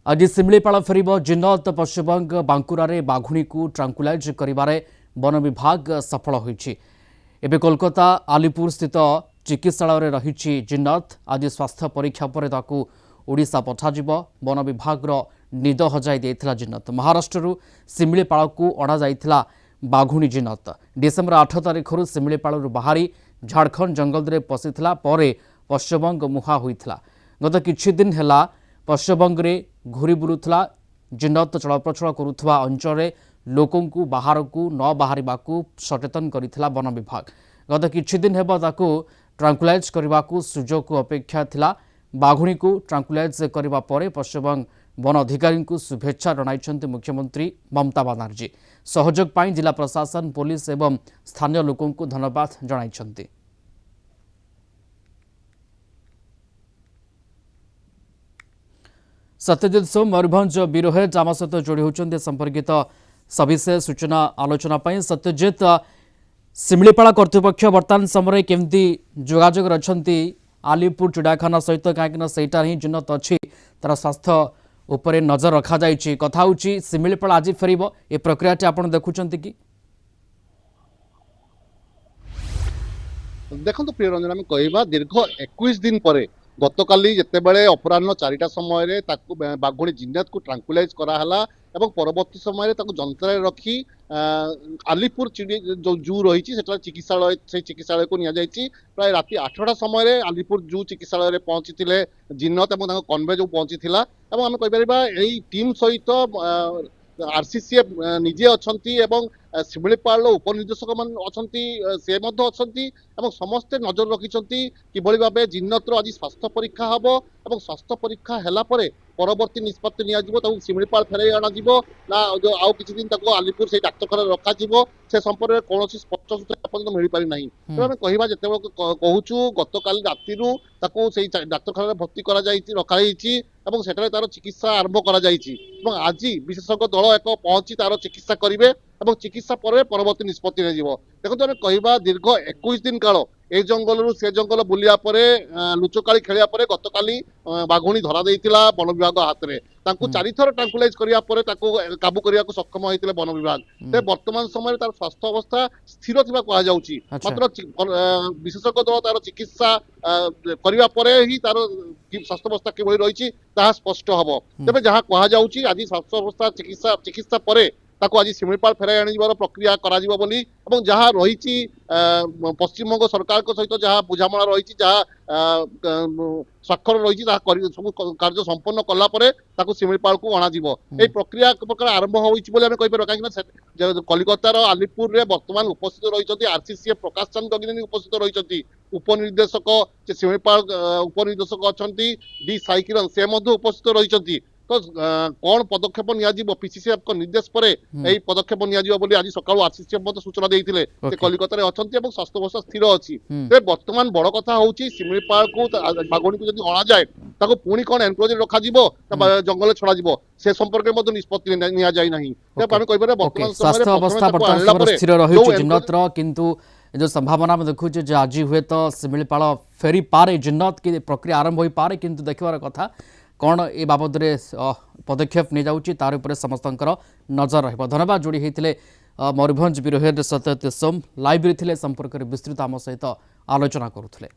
आज शिमिलीपाल फेरब जिन्नत पश्चिमबंग बांकुरारे बाघुणी को ट्रांकुलाइज करिबारे वन विभाग सफल होइछि। एबे कोलकाता आलीपुर स्थित चिकित्सालय रही जिन्नत आज स्वास्थ्य परीक्षा पर ताकू ओडिशा पठाजिब। वन विभाग निद हजाई देथिला जिन्नत। महाराष्ट्र शिमिलीपाल को अणा जाइथिला बाघुणी जिन्नत डिसेम्बर 8 तारिखर शिमिलीपाल बाहरी झारखंड जंगल में पशिथिला परे पश्चिमबंग मुहा होइथिला। गत किछि दिन हेला पश्चिमबंग में घूरी बुलुला जिन्नत चलप्रचल करुवा अंचल लोकंकु बाहर को न बाहर सचेतन करिथिला वन विभाग। गत किछि दिन हेबा ताकू ट्रांकुलाइज करने को सुजोग को अपेक्षा थिला। बाघुणी को ट्रांकुलाइज करने पर पश्चिमबंग वन अधिकारी को शुभेच्छा जणाइछन्ति मुख्यमंत्री ममता बनर्जी। सहयोग पाई जिला प्रशासन पुलिस एवं स्थानीय लोकों को धन्यवाद जणाइछन्ति। सत्यजित सोम मयूरभंज बिरोहेज आम सहित जोड़ी होती संपर्कित सविशेष सूचना आलोचना। सत्यजित शिमिलीपाल कर्तृपक्ष बर्तमान समय केमती जोगाजोग रही आलीपुर चिड़ियाखाना सहित कहीं सेटा ही जिन्नत अच्छी तार स्वास्थ्य उपरे नजर रखा जाइए। कथा होची शिमिलीपाल आज फेरब ए प्रक्रिया आप देखुं कि देखो प्रिय रंजन आम कह दीर्घ 21 दिन पर गतकाली जितेबाला अपराह 4टा समय बाघुणी जिन्नत को ट्रांकुलाइज कराला एवं परवर्ती समय जंत्र रखी आलीपुर जो जू रही चिकित्सालय से चिकित्सालय को नि प्राय राति 8टा समय आलीपुर जू चिकित्सालय पहुंची जिन्नत और कन्वे जो पहुंची आम कहीपर टीम सहित आरसीसीएफ निजे अच्छा शिमिलीपाल उपनिर्देशक मान अच्छा समस्ते नजर रखिंट कि भाव जिन्नत आज स्वास्थ्य परीक्षा हम और स्वास्थ्य परीक्षा है परवर्ती निष्पत्ति शिमिलीपाल फेराई अणाजिब ना जो आउ किसी दिन आलीपुर से डाक्तखाना रखा से संपर्क कौन स्पष्ट सूचना मिल पारि ना। तेज कह जिते कहूँ गतकाली राति डाक्तखाना भर्ती रखाई सेठारे तार चिकित्सा आरंभ कर आज विशेषज्ञ दल एक पहुंची तार चिकित्सा करेंगे और चिकित्सा पर परवर्ती निष्पत्ति देखो आम कह दीर्घ 21 दिन काल ए जंगल से जंगल बुलिया लुचकाड़ी खेलिया गतकाली बाघुणी धरा देइतिला वन विभाग हाथ में 4 थर ट्रांकुलाइज करिया काबू करने को सक्षम होते वन विभाग। वर्तमान समय तार स्वास्थ्य अवस्था स्थिर थिबा कहा जाउची मात्र विशेषज्ञ दल तार चिकित्सा करने ही तार स्वास्थ्य अवस्था किभଳି रही स्पष्ट हम। तेज जहाँ कह जाउची आज स्वास्थ्य अवस्था चिकित्सा पर ताको आज शिमिलीपाल फेराई आनिबार प्रक्रिया करा जिवो बोली एवं जहाँ रही पश्चिमबंग सरकार सहित जहाँ बुझामणा रही जहाँ स्वाक्षर रही सब कार्य संपन्न कला शिमिलीपाल को अणाजिव ए प्रक्रिया प्रकार आरंभ होइछि कहीपर कहीं कलिकतार आलीपुर में वर्तमान उपस्थित रही आरसीसीएफ प्रकाश चंद गगनी उपस्थित रही उपनिर्देशक शिमिलीपाल उपनिर्देशक अच्छा डी साई किरण से उपस्थित रही। तो कौन पदक्षेप नियाजिबो पीसीसीएफ को निर्देश पर यही पदक्षेप नियाजिबो बोली आज सकाळु आरसीसीएफ मते सूचना देइथिले से कलिकता रे अछंती एवं स्वास्थ्य अवस्था स्थिर अछि। ते वर्तमान बड़ कथा होउची शिमिलीपाल को बाघुणी को जदि अणा जाय ताको पुणी कोन एनक्लोज रखा जिवो जंगल छड़ा जिवो से संपर्क में निष्पत्ति निया जाय नाही। ते आमे कहिबरे वर्तमान स्वास्थ्य अवस्था वर्तमान स्थिर रहिछि जिन्नत रो किंतु जो संभावना में देखु जे आज हुए तो शिमिलीपाल फेरी पारे जिन्नत की प्रक्रिया आरंभ हो पारे किंतु देखबार कथा कौन ए बाबद पदक्षेप नहीं जाऊँगी तार उपरे समस्तंकर नजर रहिबो। धन्यवाद जोड़ी होते मयूरभंज बिरोहेज सत्यजित सोम लाइव रे संपर्क में विस्तृत आम सहित आलोचना करुले।